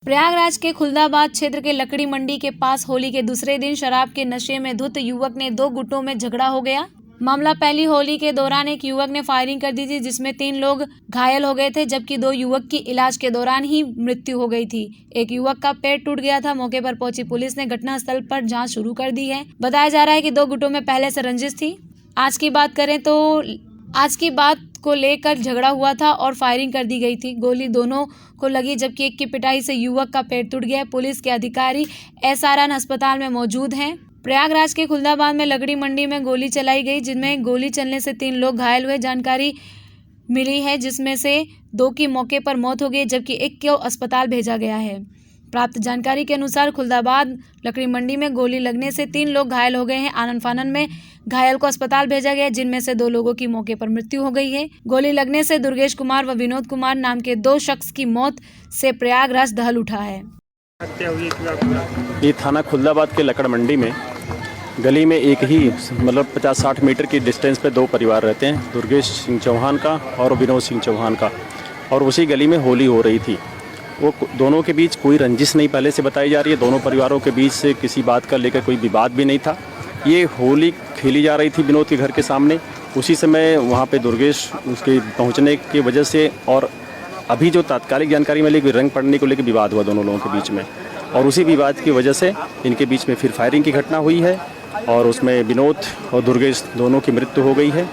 प्रयागराज के खुलदाबाद क्षेत्र के लकड़ी मंडी के पास होली के दूसरे दिन शराब के नशे में धुत युवक ने दो गुटों में झगड़ा हो गया। मामला पहली होली के दौरान एक युवक ने फायरिंग कर दी थी, जिसमें 3 लोग घायल हो गए थे, जबकि 2 युवक की इलाज के दौरान ही मृत्यु हो गई थी। एक युवक का पेट टूट गया था। मौके पर पहुंची पुलिस ने घटनास्थल पर जांच शुरू कर दी है। बताया जा रहा है कि 2 गुटों में पहले से रंजिश थी। आज की बात को लेकर झगड़ा हुआ था और फायरिंग कर दी गई थी। गोली दोनों को लगी, जबकि एक की पिटाई से युवक का पेट टूट गया। पुलिस के अधिकारी SRN अस्पताल में मौजूद हैं। प्रयागराज के खुलदाबाद में लकड़ी मंडी में गोली चलाई गई, जिनमें गोली चलने से 3 लोग घायल हुए। जानकारी मिली है जिसमें से 2 की मौके पर मौत हो गई, जबकि एक को अस्पताल भेजा गया है। प्राप्त जानकारी के अनुसार खुलदाबाद लकड़ी मंडी में गोली लगने से 3 लोग घायल हो गए हैं। आनन फानन में घायल को अस्पताल भेजा गया, जिनमें से 2 लोगों की मौके पर मृत्यु हो गई है। गोली लगने से दुर्गेश कुमार व विनोद कुमार नाम के 2 शख्स की मौत से प्रयागराज दहल उठा है। ये थाना खुलदाबाद के लकड़ मंडी में गली में एक ही 50-60 मीटर की डिस्टेंस पे 2 परिवार रहते हैं, दुर्गेश सिंह चौहान का और विनोद सिंह चौहान का। और उसी गली में होली हो रही थी। वो दोनों के बीच कोई रंजिश नहीं पहले से बताई जा रही है। दोनों परिवारों के बीच से किसी बात का लेकर कोई विवाद भी नहीं था। ये होली खेली जा रही थी विनोद के घर के सामने। उसी समय वहाँ पे दुर्गेश उसके पहुँचने की वजह से और अभी जो तात्कालिक जानकारी मिली कि रंग पड़ने को लेकर विवाद हुआ दोनों लोगों के बीच में, और उसी विवाद की वजह से इनके बीच में फिर फायरिंग की घटना हुई है और उसमें विनोद और दुर्गेश दोनों की मृत्यु हो गई है,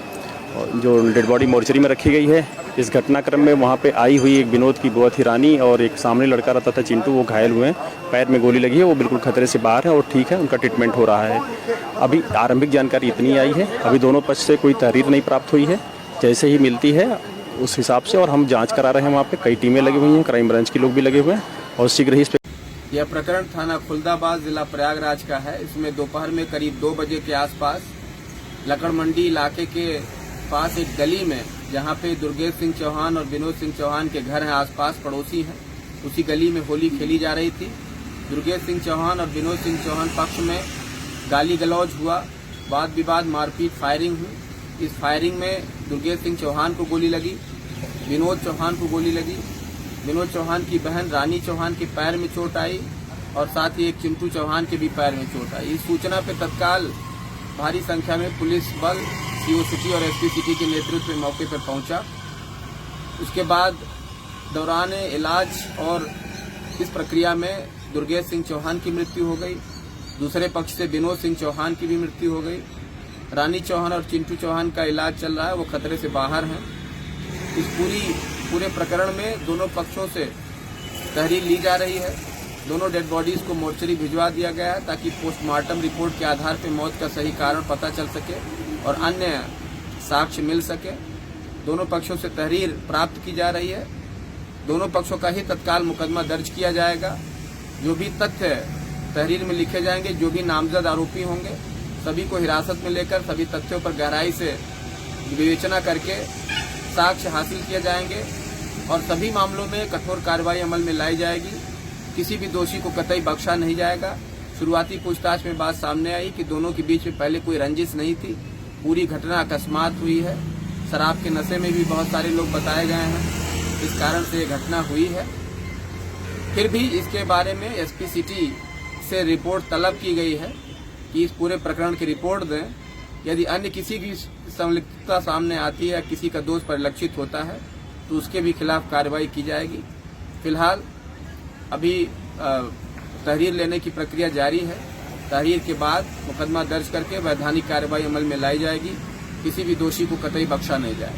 जो डेड बॉडी मोर्चरी में रखी गई है। इस घटनाक्रम में वहाँ पे आई हुई एक विनोद की बुआ थी रानी और एक सामने लड़का रहता था चिंटू, वो घायल हुए हैं। पैर में गोली लगी है, वो बिल्कुल खतरे से बाहर है और ठीक है, उनका ट्रीटमेंट हो रहा है। अभी आरंभिक जानकारी इतनी आई है। अभी दोनों पक्ष से कोई तहरीर नहीं प्राप्त हुई है। जैसे ही मिलती है उस हिसाब से, और हम जाँच करा रहे हैं। वहाँ पर कई टीमें लगी हुई हैं, क्राइम ब्रांच के लोग भी लगे हुए हैं और शीघ्र ही इस पर। यह प्रकरण थाना खुलदाबाद जिला प्रयागराज का है। इसमें दोपहर में करीब 2 बजे के आसपास लकड़ मंडी इलाके के पास एक गली में, जहां पे दुर्गेश सिंह चौहान और विनोद सिंह चौहान के घर हैं, आसपास पड़ोसी हैं, उसी गली में होली खेली जा रही थी। दुर्गेश सिंह चौहान और विनोद सिंह चौहान पक्ष में गाली गलौज हुआ, वाद विवाद, मारपीट, फायरिंग हुई। इस फायरिंग में दुर्गेश सिंह चौहान को गोली लगी, विनोद चौहान को गोली लगी। विनोद चौहान की बहन रानी चौहान के पैर में चोट आई और साथ ही एक चिंटू चौहान के भी पैर में चोट आई। इस सूचना पर तत्काल भारी संख्या में पुलिस बल, CO सिटी और SP सिटी के नेतृत्व में मौके पर पहुंचा। उसके बाद दौरान इलाज और इस प्रक्रिया में दुर्गेश सिंह चौहान की मृत्यु हो गई। दूसरे पक्ष से विनोद सिंह चौहान की भी मृत्यु हो गई। रानी चौहान और चिंटू चौहान का इलाज चल रहा है, वो खतरे से बाहर हैं। इस पूरे प्रकरण में दोनों पक्षों से तहरीर ली जा रही है। दोनों डेड बॉडीज को मोर्चरी भिजवा दिया गया है, ताकि पोस्टमार्टम रिपोर्ट के आधार पर मौत का सही कारण पता चल सके और अन्य साक्ष्य मिल सके। दोनों पक्षों से तहरीर प्राप्त की जा रही है। दोनों पक्षों का ही तत्काल मुकदमा दर्ज किया जाएगा। जो भी तथ्य तहरीर में लिखे जाएंगे, जो भी नामजद आरोपी होंगे, सभी को हिरासत में लेकर सभी तथ्यों पर गहराई से विवेचना करके साक्ष्य हासिल किए जाएंगे और सभी मामलों में कठोर कार्रवाई अमल में लाई जाएगी। किसी भी दोषी को कतई बख्शा नहीं जाएगा। शुरुआती पूछताछ में बात सामने आई कि दोनों के बीच में पहले कोई रंजिश नहीं थी। पूरी घटना अकस्मात हुई है। शराब के नशे में भी बहुत सारे लोग बताए गए हैं, इस कारण से ये घटना हुई है। फिर भी इसके बारे में SP सिटी से रिपोर्ट तलब की गई है कि इस पूरे प्रकरण की रिपोर्ट दें। यदि अन्य किसी की संलिप्तता सामने आती है या किसी का दोष परिलक्षित होता है तो उसके भी खिलाफ कार्रवाई की जाएगी। फिलहाल अभी तहरीर लेने की प्रक्रिया जारी है। तहरीर के बाद मुकदमा दर्ज करके वैधानिक कार्रवाई अमल में लाई जाएगी। किसी भी दोषी को कतई बख्शा नहीं जाए।